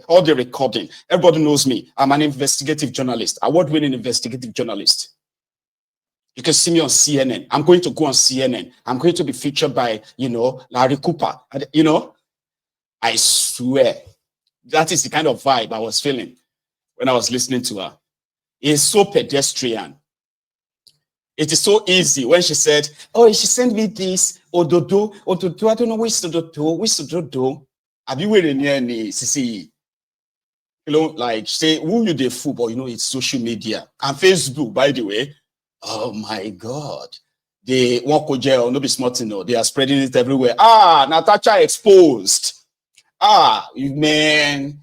all the recording. Everybody knows me. I'm an investigative journalist, award-winning investigative journalist. You can see me on CNN. I'm going to go on CNN. I'm going to be featured by, Larry Cooper. I swear, that is the kind of vibe I was feeling when I was listening to her. It's so pedestrian. It is so easy when she said, oh, she sent me this, Ododo, I don't know which Ododo. Have you waited near me, Sisi? Like say, who you the fool, but it's social media. And Facebook, by the way, oh my God. They won't go jail, no be smart, they are spreading it everywhere. Natasha exposed. Man,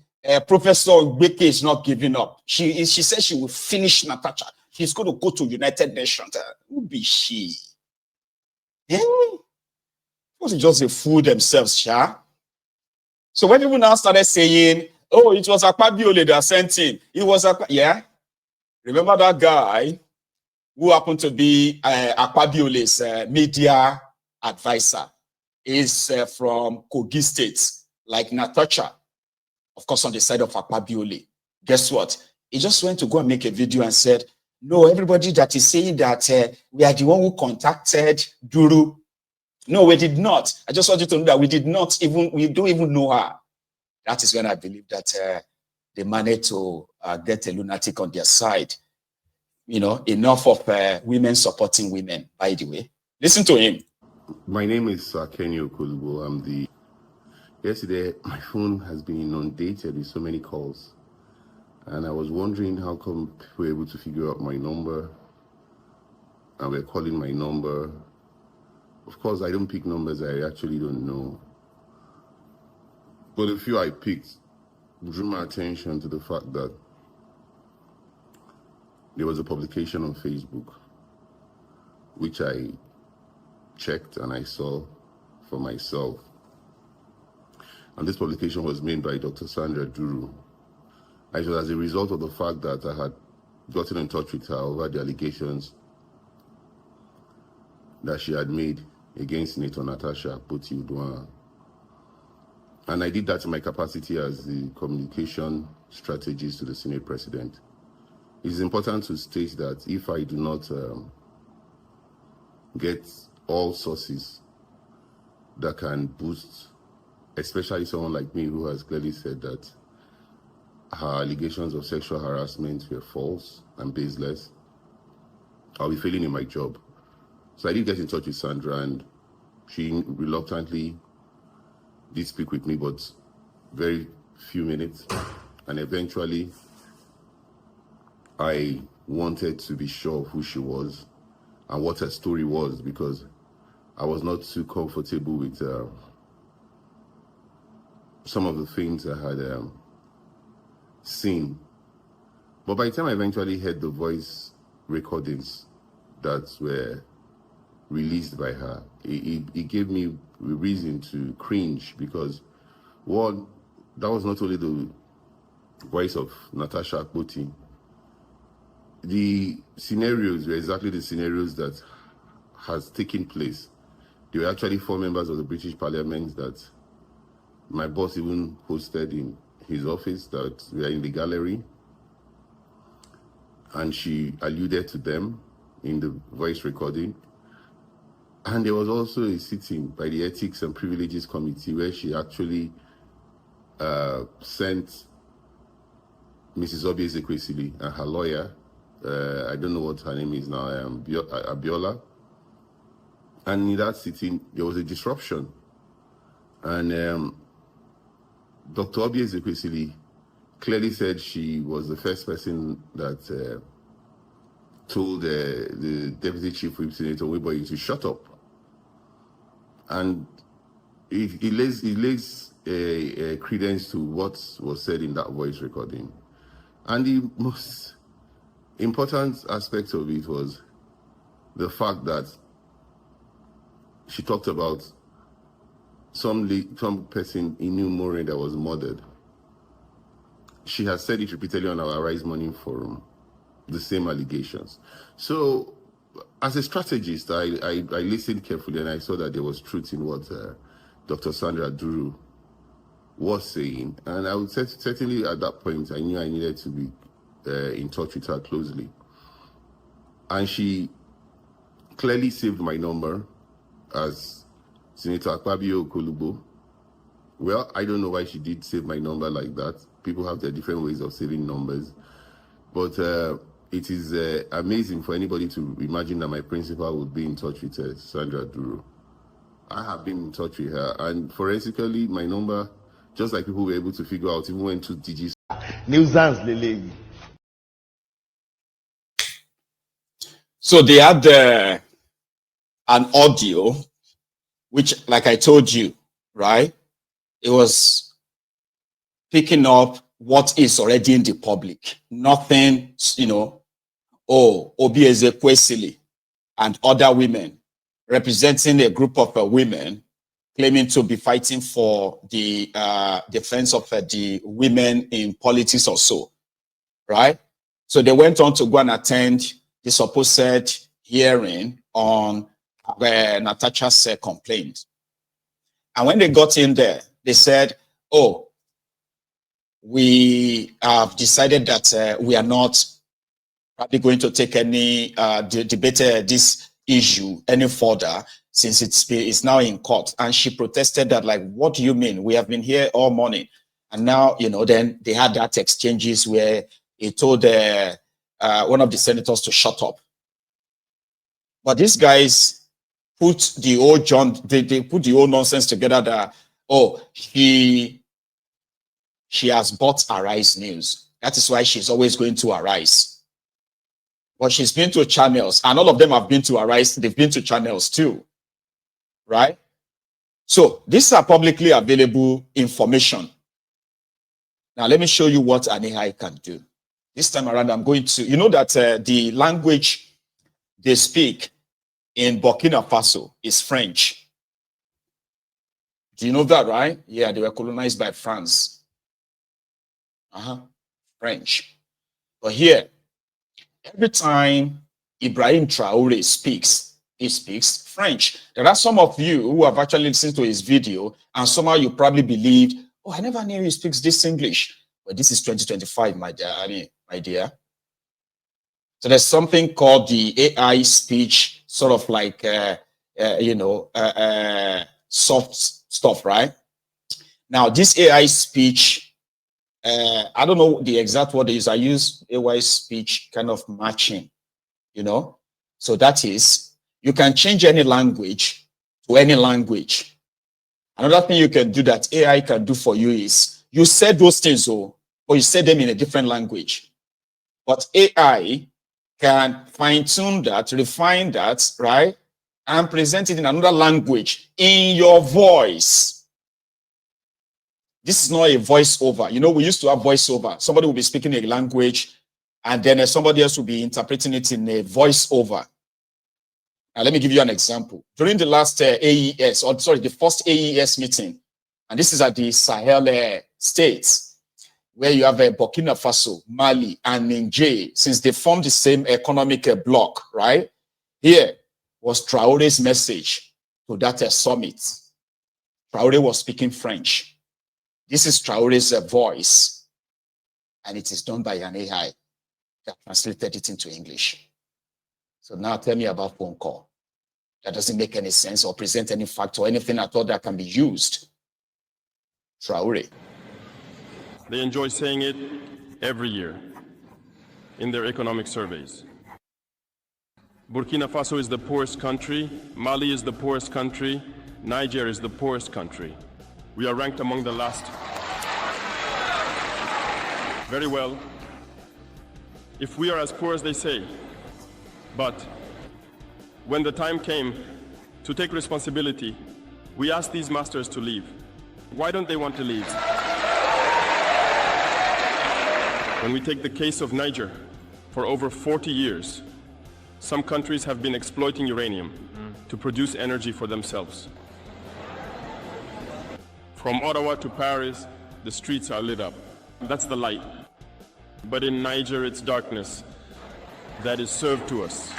Professor Gbeke is not giving up. She said she will finish Natasha. She's going to go to United Nations. Who be she? Was just a fool themselves, Sha? So when people now started saying, oh, it was Akpabiole that sent him. It was yeah. Remember that guy who happened to be Akpabiole's media advisor is from Kogi State, like Natasha, of course, on the side of Akpabiole. Guess what? He just went to go and make a video and said, no, everybody that is saying that we are the one who contacted Duru. No, we did not. I just want you to know that we don't even know her. That is when I believe that they managed to get a lunatic on their side. Enough of women supporting women, by the way. Listen to him. My name is Kenny Okulubo. Yesterday, my phone has been inundated with so many calls. And I was wondering how come we were able to figure out my number. And we're calling my number. Of course, I don't pick numbers I actually don't know. But the few I picked drew my attention to the fact that there was a publication on Facebook, which I checked and I saw for myself. And this publication was made by Dr. Sandra Duru. It was as a result of the fact that I had gotten in touch with her over the allegations that she had made against Senator Natasha Akpabiole. And I did that in my capacity as the communication strategist to the Senate President. It is important to state that if I do not get all sources that can boost, especially someone like me who has clearly said that her allegations of sexual harassment were false and baseless, I'll be failing in my job. So I did get in touch with Sandra, and she reluctantly did speak with me, but very few minutes. And eventually, I wanted to be sure of who she was and what her story was, because I was not too comfortable with some of the things I had seen. But by the time I eventually heard the voice recordings that were released by her, it gave me a reason to cringe, because one, that was not only the voice of Natasha Akpabiole. The scenarios were exactly the scenarios that has taken place. There were actually 4 members of the British Parliament that my boss even hosted in his office that were in the gallery, and she alluded to them in the voice recording. And there was also a sitting by the Ethics and Privileges Committee where she actually sent Mrs. Obi Ezekwesili and her lawyer, I don't know what her name is now, Abiola. And in that sitting, there was a disruption. And Dr. Obi Ezekwesili clearly said she was the first person that told the Deputy Chief Whip, Senator Weboye, to shut up. And he lays credence to what was said in that voice recording. And the most important aspect of it was the fact that she talked about some person in New Morin that was murdered. She has said it repeatedly on our Rise Morning Forum, the same allegations. So, as a strategist, I listened carefully and I saw that there was truth in what Dr. Sandra Duru was saying. And I would say certainly at that point, I knew I needed to be in touch with her closely. And she clearly saved my number as Senator Akpabiole. Well, I don't know why she did save my number like that. People have their different ways of saving numbers. But it is amazing for anybody to imagine that my principal would be in touch with Sandra Duro. I have been in touch with her, and forensically, my number, just like people were able to figure out, even went to DG's. So they had an audio, which, like I told you, right? It was picking up what is already in the public. Nothing, Obi Ezekwesili and other women representing a group of women claiming to be fighting for the defense of the women in politics or so, right? So they went on to go and attend the supposed hearing on Natasha's complaint. And when they got in there, they said, oh, we have decided that we are not probably going to take any debate this issue any further since it's now in court. And she protested that, like, what do you mean? We have been here all morning. And now, then they had that exchanges where he told one of the senators to shut up. But these guys put the old they put the old nonsense together that, oh, she has bought Arise News. That is why she's always going to Arise. But she's been to channels, and all of them have been to Arise. They've been to channels too, right? So these are publicly available information. Now, let me show you what an AI can do. This time around, I'm going to, that the language they speak in Burkina Faso is French. Do you know that, right? Yeah, they were colonized by France. French. But here, every time Ibrahim Traore speaks, he speaks French. There are some of you who have actually listened to his video, and somehow you probably believed, oh, I never knew he speaks this English. But this is 2025, my dear. So there's something called the AI speech, sort of like, soft stuff, right? Now, this AI speech, I don't know the exact word they use. I use AI speech kind of matching, So that is, you can change any language to any language. Another thing you can do that AI can do for you is, you said those things, or you said them in a different language. But AI can fine-tune that, refine that, right? And present it in another language in your voice. This is not a voiceover. We used to have voiceover. Somebody will be speaking a language, and then somebody else will be interpreting it in a voiceover. Now, let me give you an example. During the last the first AES meeting, and this is at the Sahel states, where you have Burkina Faso, Mali, and Niger, since they formed the same economic bloc, right? Here was Traore's message to that summit. Traore was speaking French. This is Traore's voice, and it is done by an AI that translated it into English. So now tell me about phone call. That doesn't make any sense or present any fact or anything at all that can be used. Traore. They enjoy saying it every year in their economic surveys. Burkina Faso is the poorest country, Mali is the poorest country, Niger is the poorest country. We are ranked among the last. Very well. If we are as poor as they say, but when the time came to take responsibility, we asked these masters to leave. Why don't they want to leave? When we take the case of Niger, for over 40 years, some countries have been exploiting uranium to produce energy for themselves. From Ottawa to Paris, the streets are lit up. That's the light. But in Niger, it's darkness that is served to us.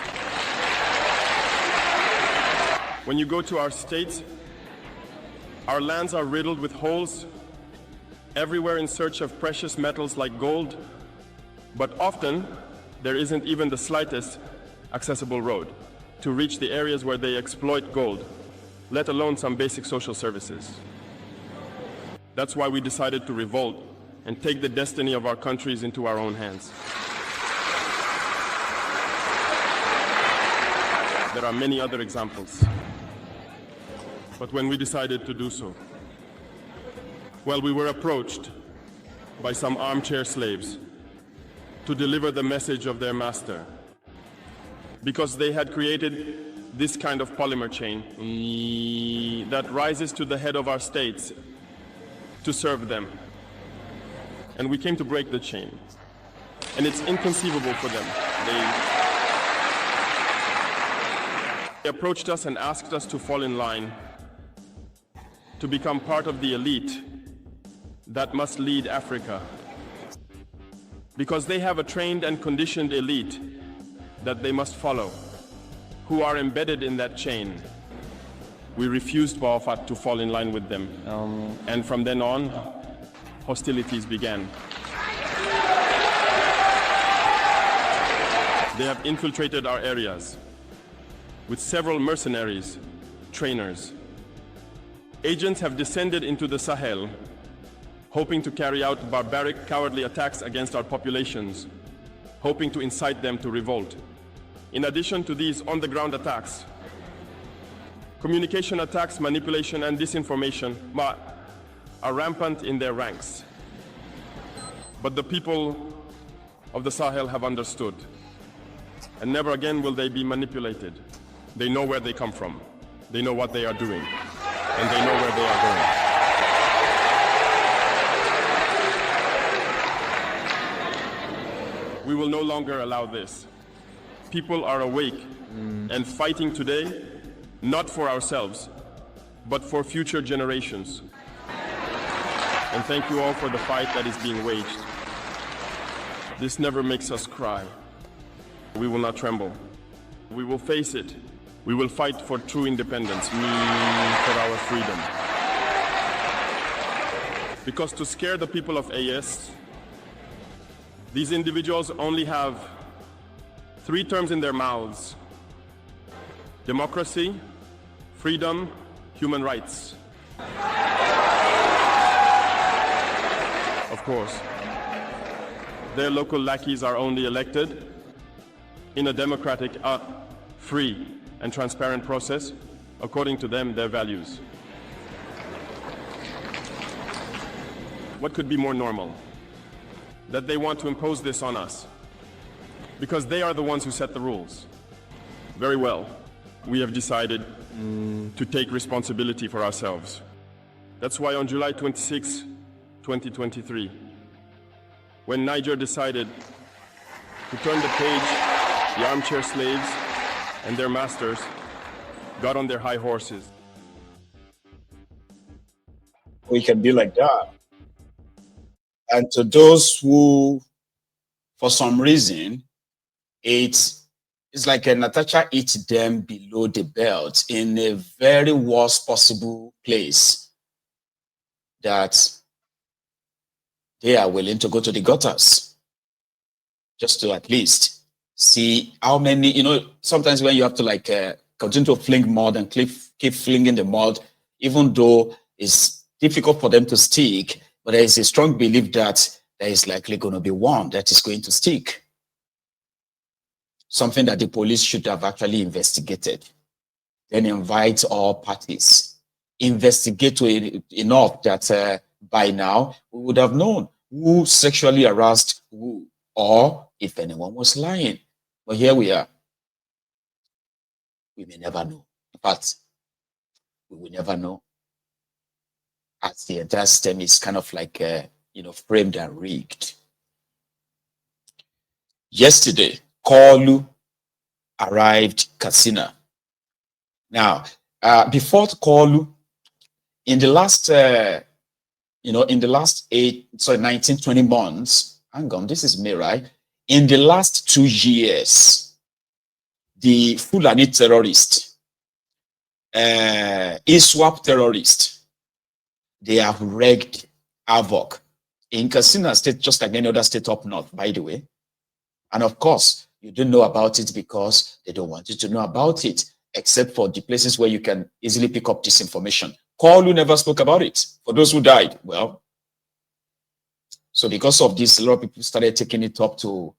When you go to our states, our lands are riddled with holes everywhere in search of precious metals like gold, but often there isn't even the slightest accessible road to reach the areas where they exploit gold, let alone some basic social services. That's why we decided to revolt and take the destiny of our countries into our own hands. There are many other examples. But when we decided to do so, well, we were approached by some armchair slaves to deliver the message of their master, because they had created this kind of polymer chain that rises to the head of our states to serve them. And we came to break the chain. And it's inconceivable for them. They approached us and asked us to fall in line, to become part of the elite that must lead Africa. Because they have a trained and conditioned elite that they must follow, who are embedded in that chain. We refused to fall in line with them. And from then on, hostilities began. They have infiltrated our areas with several mercenaries, trainers. Agents have descended into the Sahel, hoping to carry out barbaric, cowardly attacks against our populations, hoping to incite them to revolt. In addition to these on-the-ground attacks, communication attacks, manipulation, and disinformation are rampant in their ranks. But the people of the Sahel have understood, and never again will they be manipulated. They know where they come from, they know what they are doing, and they know where they are going. We will no longer allow this. People are awake and fighting today, not for ourselves, but for future generations. And thank you all for the fight that is being waged. This never makes us cry. We will not tremble. We will face it. We will fight for true independence, for our freedom. Because to scare the people of AS, these individuals only have 3 terms in their mouths: democracy, freedom, human rights. Of course, their local lackeys are only elected in a democratic, free, and transparent process, according to them, their values. What could be more normal? That they want to impose this on us, because they are the ones who set the rules. Very well, we have decided to take responsibility for ourselves. That's why on July 26, 2023, when Niger decided to turn the page, the armchair slaves and their masters got on their high horses. We can be like that. And to those who, for some reason, it's like a Natasha hit them below the belt in a very worst possible place, that they are willing to go to the gutters just to at least see how many, sometimes when you have to continue to fling mud and keep flinging the mud, even though it's difficult for them to stick, but there is a strong belief that there is likely going to be one that is going to stick. Something that the police should have actually investigated. Then invite all parties. Investigate enough that by now we would have known who sexually harassed who, or if anyone was lying. But here we are. We may never know. In fact, we will never know, as the entire system is kind of like, framed and rigged. Yesterday, Kolu arrived Katsina. Now, before Kolu, in the last, 19, 20 months, hang on, this is me, right? In the last 2 years, the Fulani terrorist, ISWAP terrorist, they have wreaked havoc in Katsina State, just like any other state up north, by the way. And of course, you don't know about it because they don't want you to know about it, except for the places where you can easily pick up this information. Kalu never spoke about it. For those who died, well, so because of this, a lot of people started taking it up to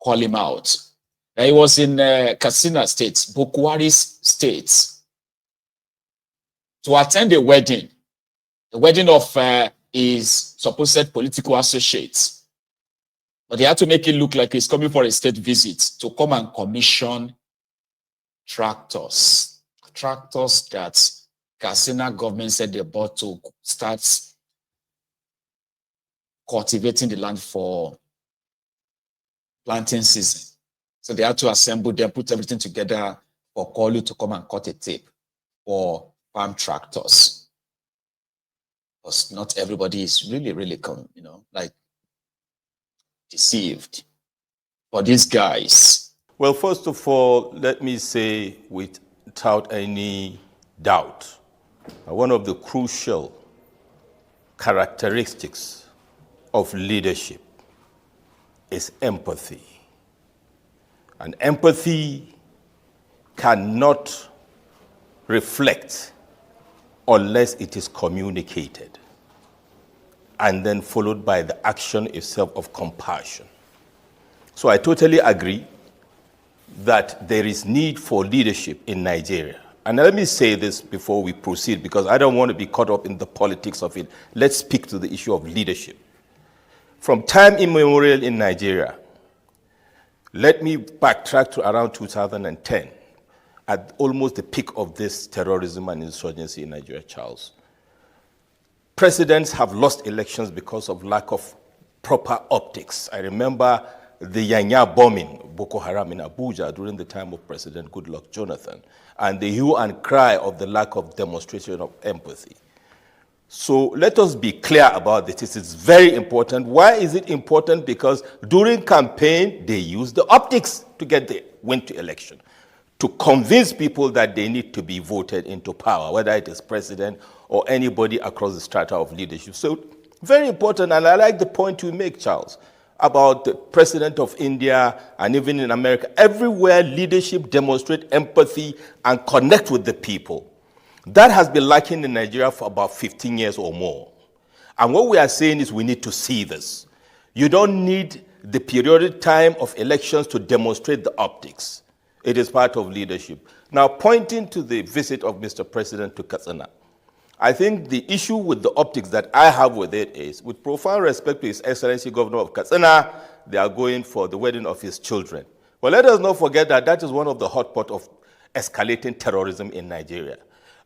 call him out. He was in Katsina State, Bokwari's state, to attend a wedding. The wedding of his supposed political associates. But they had to make it look like he's coming for a state visit to come and commission tractors. Tractors that Katsina government said they bought to start cultivating the land for planting season. So they had to assemble them, put everything together for Kalu to come and cut a tape for farm tractors. Because not everybody is really, like deceived. For these guys. Well, first of all, let me say without any doubt, one of the crucial characteristics of leadership is empathy. And empathy cannot reflect unless it is communicated, and then followed by the action itself of compassion. So I totally agree that there is need for leadership in Nigeria. And let me say this before we proceed, because I don't want to be caught up in the politics of it. Let's speak to the issue of leadership. From time immemorial in Nigeria, let me backtrack to around 2010, at almost the peak of this terrorism and insurgency in Nigeria, Charles. Presidents have lost elections because of lack of proper optics. I remember the Yanya bombing, Boko Haram in Abuja during the time of President Goodluck Jonathan, and the hue and cry of the lack of demonstration of empathy. So let us be clear about this. This is very important. Why is it important? Because during campaign, they use the optics to get the win to election, to convince people that they need to be voted into power, whether it is president or anybody across the strata of leadership. So very important, and I like the point you make, Charles, about the president of India and even in America. Everywhere leadership demonstrate empathy and connect with the people. That has been lacking in Nigeria for about 15 years or more. And what we are saying is we need to see this. You don't need the periodic time of elections to demonstrate the optics. It is part of leadership. Now, pointing to the visit of Mr. President to Katsina, I think the issue with the optics that I have with it is, with profound respect to His Excellency Governor of Katsina, they are going for the wedding of his children. Well, let us not forget that that is one of the hot pot of escalating terrorism in Nigeria.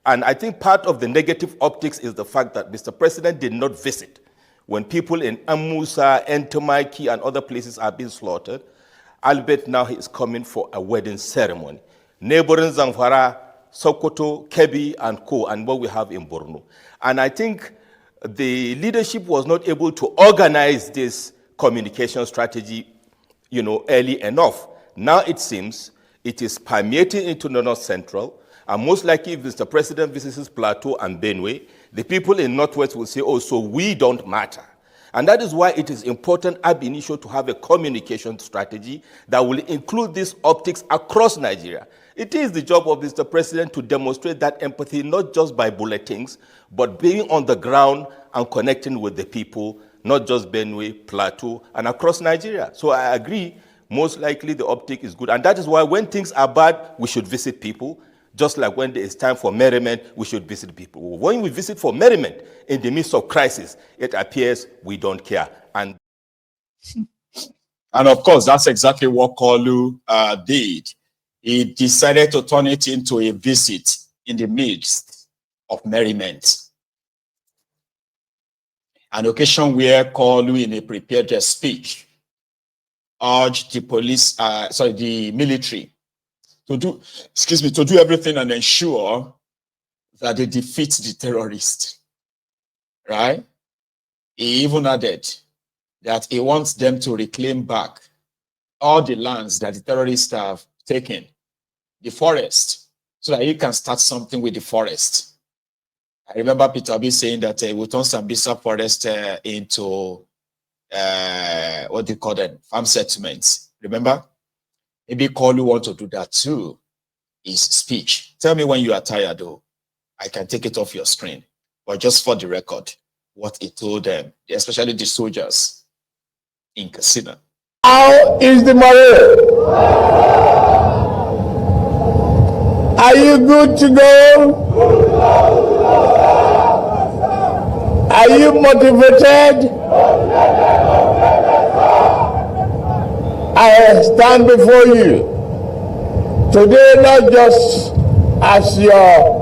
And I think part of the negative optics is the fact that Mr. President did not visit when people in Amusa, Entomaki, and other places are being slaughtered. Albeit now he is coming for a wedding ceremony. Neighboring Zamfara, Sokoto, Kebbi, and Co., and what we have in Borno. And I think the leadership was not able to organize this communication strategy, early enough. Now it seems it is permeating into the North Central, and most likely if Mr. President visits Plateau and Benue, the people in Northwest will say, oh, so we don't matter. And that is why it is important ab initio to have a communication strategy that will include these optics across Nigeria. It is the job of Mr. President to demonstrate that empathy, not just by bulletins, but being on the ground and connecting with the people, not just Benue, Plateau, and across Nigeria. So I agree, most likely the optic is good. And that is why when things are bad, we should visit people. Just like when there is time for merriment, we should visit people. When we visit for merriment in the midst of crisis, it appears we don't care. And of course, that's exactly what Kalu did. He decided to turn it into a visit in the midst of merriment. An occasion where Kalu, in a prepared speech, urged the military to do everything and ensure that they defeat the terrorists, right? He even added that he wants them to reclaim back all the lands that the terrorists have taken, the forest, so that he can start something with the forest. I remember Peter Obi saying that we'll turn Sambisa forest into what do you call them? Farm settlements. Remember? Maybe Kolu want to do that too. His speech. Tell me when you are tired, though. I can take it off your screen. But just for the record, what he told them, especially the soldiers in Casino. How is the morale? Are you good to go? Are you motivated? I stand before you today not just as your